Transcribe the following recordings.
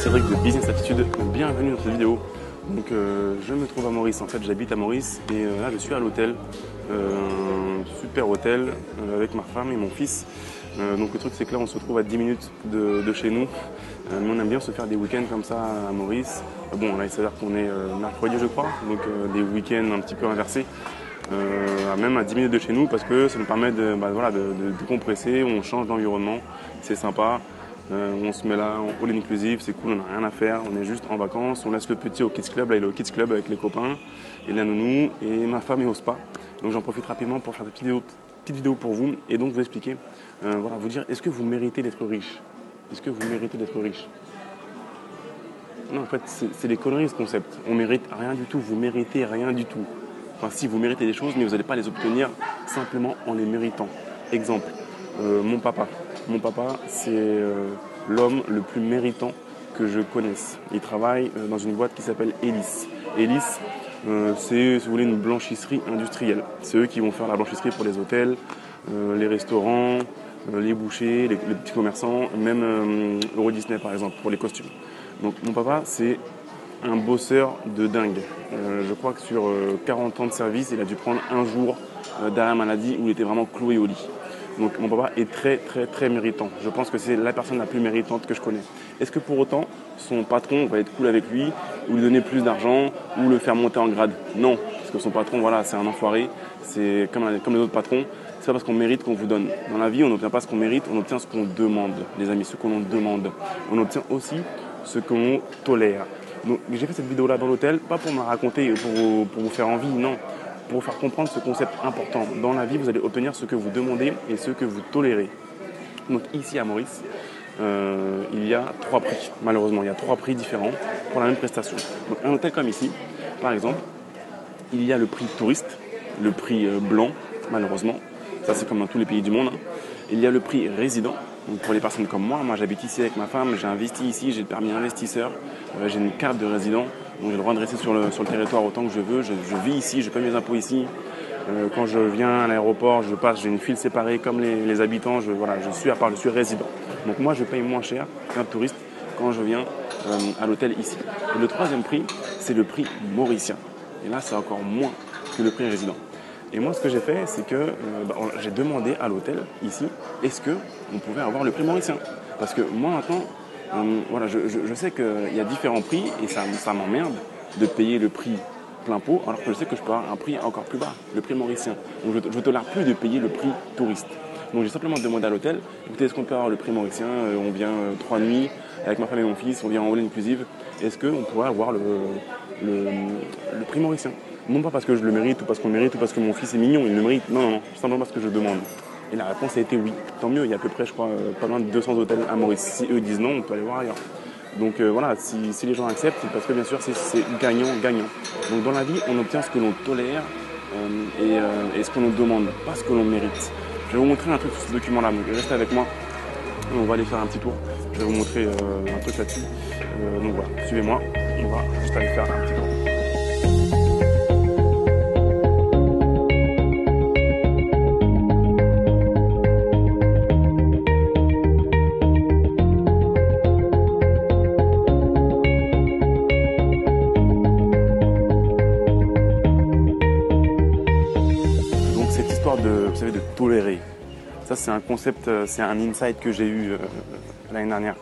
Cédric de Business Attitude, bienvenue dans cette vidéo. Donc je me trouve à Maurice, en fait j'habite à Maurice et là je suis à l'hôtel, un super hôtel avec ma femme et mon fils. Donc le truc c'est que là on se retrouve à 10 minutes de chez nous, mais on aime bien se faire des week-ends comme ça à Maurice. Bon là il s'avère qu'on est mercredi je crois, donc des week-ends un petit peu inversés. Même à 10 minutes de chez nous parce que ça nous permet de décompresser, on change d'environnement, c'est sympa. On se met là en all inclusive, c'est cool, on n'a rien à faire, on est juste en vacances, on laisse le petit au Kids Club, là il est au Kids Club avec les copains et la nounou et ma femme est au spa. Donc j'en profite rapidement pour faire des petites vidéos pour vous et donc vous expliquer, vous dire est-ce que vous méritez d'être riche? Est-ce que vous méritez d'être riche? Non en fait c'est des conneries ce concept, on mérite rien du tout, vous méritez rien du tout. Enfin si vous méritez des choses mais vous n'allez pas les obtenir simplement en les méritant. Exemple, mon papa, c'est l'homme le plus méritant que je connaisse. Il travaille dans une boîte qui s'appelle Elis. Elis, c'est, si vous voulez, une blanchisserie industrielle. C'est eux qui vont faire la blanchisserie pour les hôtels, les restaurants, les bouchers, les petits commerçants, même Euro Disney par exemple, pour les costumes. Donc mon papa, c'est un bosseur de dingue. Je crois que sur 40 ans de service, il a dû prendre un jour d'arrêt maladie où il était vraiment cloué au lit. Donc mon papa est très méritant. Je pense que c'est la personne la plus méritante que je connais. Est-ce que pour autant son patron va être cool avec lui, ou lui donner plus d'argent, ou le faire monter en grade? Non, parce que son patron, voilà, c'est un enfoiré. C'est comme les autres patrons. C'est pas parce qu'on mérite qu'on vous donne. Dans la vie, on n'obtient pas ce qu'on mérite, on obtient ce qu'on demande, les amis, ce qu'on demande. On obtient aussi ce qu'on tolère. Donc j'ai fait cette vidéo-là dans l'hôtel, pas pour me raconter, pour vous faire envie, non. Pour vous faire comprendre ce concept important. Dans la vie, vous allez obtenir ce que vous demandez et ce que vous tolérez. Donc ici à Maurice, il y a 3 prix. Malheureusement, il y a 3 prix différents pour la même prestation. Donc un hôtel comme ici, par exemple, il y a le prix touriste, le prix blanc, malheureusement. Ça, c'est comme dans tous les pays du monde. Il y a le prix résident. Donc pour les personnes comme moi j'habite ici avec ma femme, j'ai investi ici, j'ai le permis investisseur, j'ai une carte de résident. Donc j'ai le droit de rester sur le territoire autant que je veux. Je vis ici, je paie mes impôts ici. Quand je viens à l'aéroport, j'ai une file séparée comme les habitants. Je suis à part, je suis résident. Donc moi, je paye moins cher qu'un touriste quand je viens à l'hôtel ici. Et le 3e prix, c'est le prix mauricien. Et là, c'est encore moins que le prix résident. Et moi, ce que j'ai fait, c'est que j'ai demandé à l'hôtel ici, est-ce qu'on pouvait avoir le prix mauricien? Parce que moi, maintenant, je sais qu'il y a différents prix et ça m'emmerde de payer le prix plein pot alors que je sais que je peux avoir un prix encore plus bas, le prix mauricien. Donc je ne tolère plus de payer le prix touriste. Donc j'ai simplement demandé à l'hôtel, écoutez, est-ce qu'on peut avoir le prix mauricien? On vient 3 nuits avec ma femme et mon fils, on vient en all inclusive. Est-ce qu'on pourrait avoir le prix mauricien? Non pas parce que je le mérite ou parce qu'on le mérite ou parce que mon fils est mignon, il le mérite. Non, simplement parce que je demande. Et la réponse a été oui. Tant mieux, il y a à peu près, je crois, pas loin de 200 hôtels à Maurice. Si eux disent non, on peut aller voir ailleurs. Donc si les gens acceptent, c'est parce que bien sûr c'est gagnant-gagnant. Donc dans la vie, on obtient ce que l'on tolère et ce que l'on demande, pas ce que l'on mérite. Je vais vous montrer un truc sur ce document-là, donc restez avec moi. On va aller faire un petit tour. Je vais vous montrer un truc là-dessus. Donc voilà, suivez-moi, on va juste aller faire un petit tour. De tolérer. Ça, c'est un concept, c'est un insight que j'ai eu l'année dernière.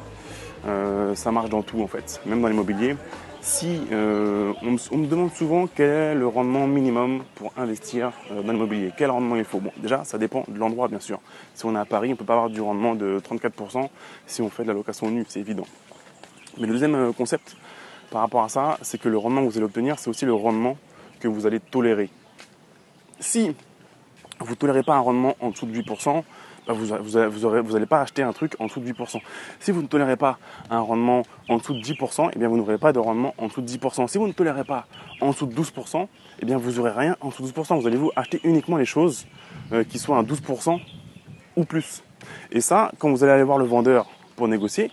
Ça marche dans tout, en fait, même dans l'immobilier. Si on me demande souvent quel est le rendement minimum pour investir dans l'immobilier, quel rendement il faut. Bon, déjà, ça dépend de l'endroit, bien sûr. Si on est à Paris, on ne peut pas avoir du rendement de 34% si on fait de la location nue, c'est évident. Mais le deuxième concept par rapport à ça, c'est que le rendement que vous allez obtenir, c'est aussi le rendement que vous allez tolérer. Si vous ne tolérez pas un rendement en dessous de 8%, vous n'allez pas acheter un truc en dessous de 8%. Si vous ne tolérez pas un rendement en dessous de 10%, eh bien vous n'aurez pas de rendement en dessous de 10%. Si vous ne tolérez pas en dessous de 12%, eh bien vous n'aurez rien en dessous de 12%. Vous allez vous acheter uniquement les choses qui soient à 12% ou plus. Et ça, quand vous allez aller voir le vendeur pour négocier,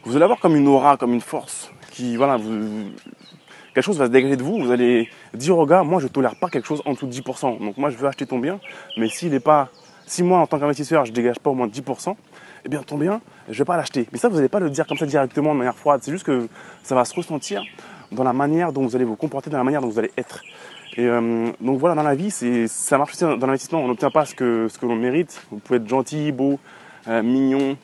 vous allez avoir comme une aura, comme une force qui, quelque chose va se dégager de vous, vous allez dire au gars, moi je ne tolère pas quelque chose en dessous de 10%. Donc moi je veux acheter ton bien, mais si moi en tant qu'investisseur je ne dégage pas au moins 10%, eh bien, tombe bien, je ne vais pas l'acheter. Mais ça, vous n'allez pas le dire comme ça directement de manière froide. C'est juste que ça va se ressentir dans la manière dont vous allez vous comporter, dans la manière dont vous allez être. Et donc voilà, dans la vie, ça marche aussi dans l'investissement. On n'obtient pas ce que l'on mérite. Vous pouvez être gentil, beau, mignon,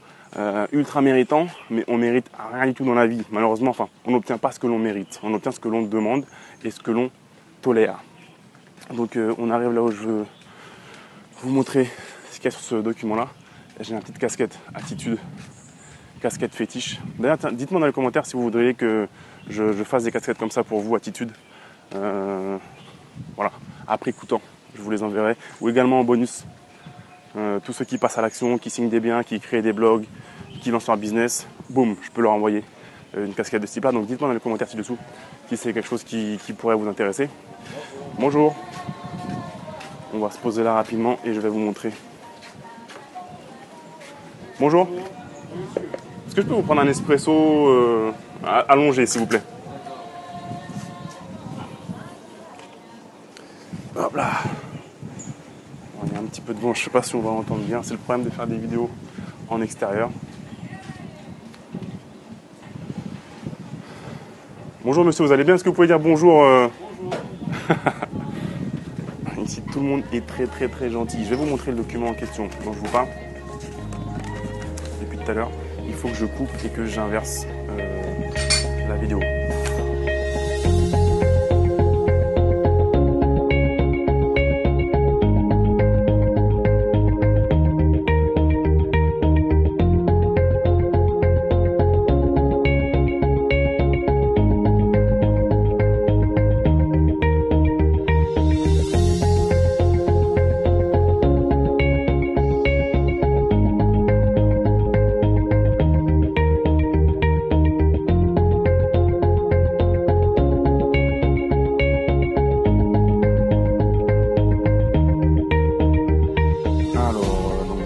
ultra méritant, mais on mérite rien du tout dans la vie. Malheureusement, enfin, on n'obtient pas ce que l'on mérite. On obtient ce que l'on demande et ce que l'on tolère. Donc on arrive là où je veux vous montrer ce qu'il y a sur ce document-là. J'ai une petite casquette attitude, casquette fétiche. D'ailleurs, dites-moi dans les commentaires si vous voudriez que je fasse des casquettes comme ça pour vous, attitude. Voilà, à prix coûtant, je vous les enverrai. Ou également en bonus, tous ceux qui passent à l'action, qui signent des biens, qui créent des blogs, qui lancent leur business, boum, je peux leur envoyer une casquette de ce type-là. Donc dites-moi dans les commentaires ci-dessous si c'est quelque chose qui pourrait vous intéresser. Bonjour, on va se poser là rapidement et je vais vous montrer. Bonjour, est-ce que je peux vous prendre un espresso allongé s'il vous plaît? Hop là. Il y a un petit peu de vent, je ne sais pas si on va entendre bien. C'est le problème de faire des vidéos en extérieur. Bonjour monsieur, vous allez bien? Est-ce que vous pouvez dire bonjour Ici tout le monde est très très très gentil. Je vais vous montrer le document en question dont je vous parle. Depuis tout à l'heure, il faut que je coupe et que j'inverse la vidéo.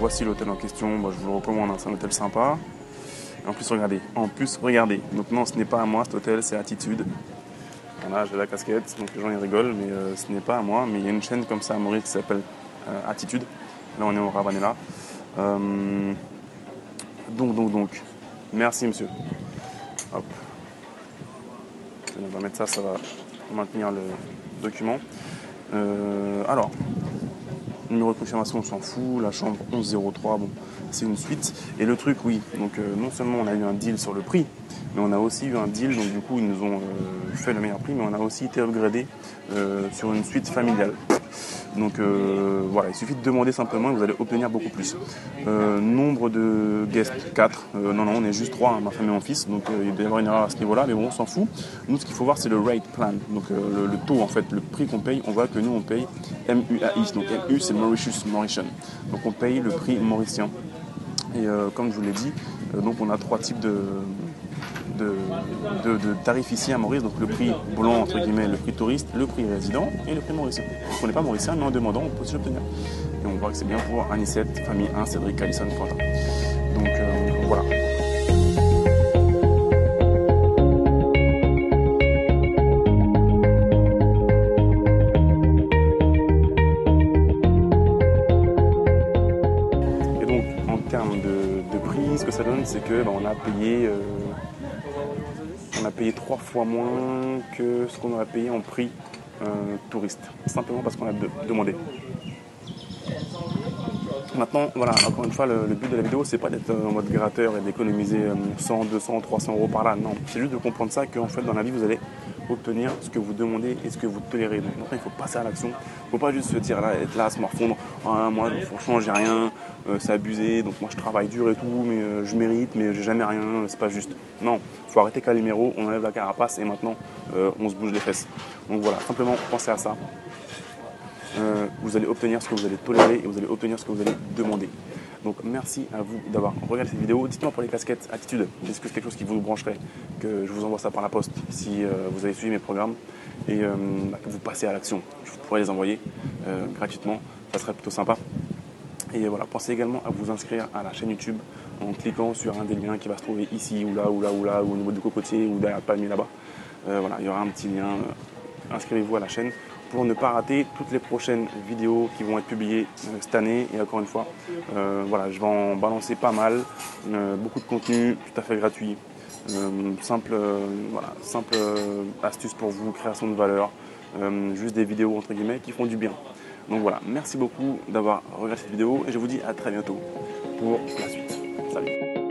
Voici l'hôtel en question, je vous le recommande, c'est un hôtel sympa. Et en plus regardez, donc non ce n'est pas à moi cet hôtel, c'est Attitude. Voilà, j'ai la casquette, donc les gens ils rigolent, mais ce n'est pas à moi, mais il y a une chaîne comme ça à Maurice qui s'appelle Attitude. Là on est au Ravanella. Donc, merci monsieur. Hop. On va mettre ça, ça va maintenir le document. Alors, numéro de confirmation, on s'en fout. La chambre 1103, bon, c'est une suite. Et le truc, oui, donc non seulement on a eu un deal sur le prix, mais on a aussi eu un deal, donc du coup ils nous ont fait le meilleur prix, mais on a aussi été upgradé sur une suite familiale. Donc voilà, il suffit de demander simplement et vous allez obtenir beaucoup plus. Nombre de guests, 4. Non, on est juste 3, ma femme et mon fils. Donc il doit y avoir une erreur à ce niveau-là, mais bon, on s'en fout. Nous, ce qu'il faut voir, c'est le rate plan. Donc le taux, en fait, le prix qu'on paye. On voit que nous, on paye MUAI. Donc MU, c'est Mauritian. Donc on paye le prix mauricien. Et comme je vous l'ai dit, donc on a 3 types de tarifs ici à Maurice, donc le prix blanc entre guillemets, le prix touriste, le prix résident et le prix mauricien. Donc on n'est pas mauricien, mais en demandant, on peut aussi l'obtenir. Et on voit que c'est bien pour Anicette, famille 1, Cédric, Alison, Quentin. Donc voilà. Et donc en termes de prix, ce que ça donne, c'est que on a payé 3 fois moins que ce qu'on aurait payé en prix touriste, simplement parce qu'on a demandé. Maintenant, voilà, encore une fois, le but de la vidéo, c'est pas d'être en mode gratteur et d'économiser 100, 200, 300 euros par là. Non, c'est juste de comprendre ça, qu'en fait, dans la vie, vous allez obtenir ce que vous demandez et ce que vous tolérez. Donc maintenant, il faut passer à l'action. Il ne faut pas juste se dire là, être là, à se morfondre. Ah, moi, franchement, j'ai rien, c'est abusé. Donc moi, je travaille dur et tout, mais je mérite, mais j'ai jamais rien. C'est pas juste. Non, il faut arrêter Calimero. On enlève la carapace et maintenant, on se bouge les fesses. Donc voilà, simplement pensez à ça. Vous allez obtenir ce que vous allez tolérer et vous allez obtenir ce que vous allez demander. Donc merci à vous d'avoir regardé cette vidéo. Dites-moi pour les casquettes Attitude, est-ce que c'est quelque chose qui vous brancherait, que je vous envoie ça par la poste si vous avez suivi mes programmes et que vous passez à l'action. Je pourrais les envoyer gratuitement, ça serait plutôt sympa. Et voilà, pensez également à vous inscrire à la chaîne YouTube en cliquant sur un des liens qui va se trouver ici ou là ou là ou là ou au niveau du cocotier ou derrière le palmier là-bas. Voilà, il y aura un petit lien. Inscrivez-vous à la chaîne. pour ne pas rater toutes les prochaines vidéos qui vont être publiées cette année. Et encore une fois, voilà, je vais en balancer pas mal, beaucoup de contenu tout à fait gratuit, simple astuce pour vous, création de valeur, juste des vidéos entre guillemets qui font du bien. Donc voilà, merci beaucoup d'avoir regardé cette vidéo et je vous dis à très bientôt pour la suite. Salut!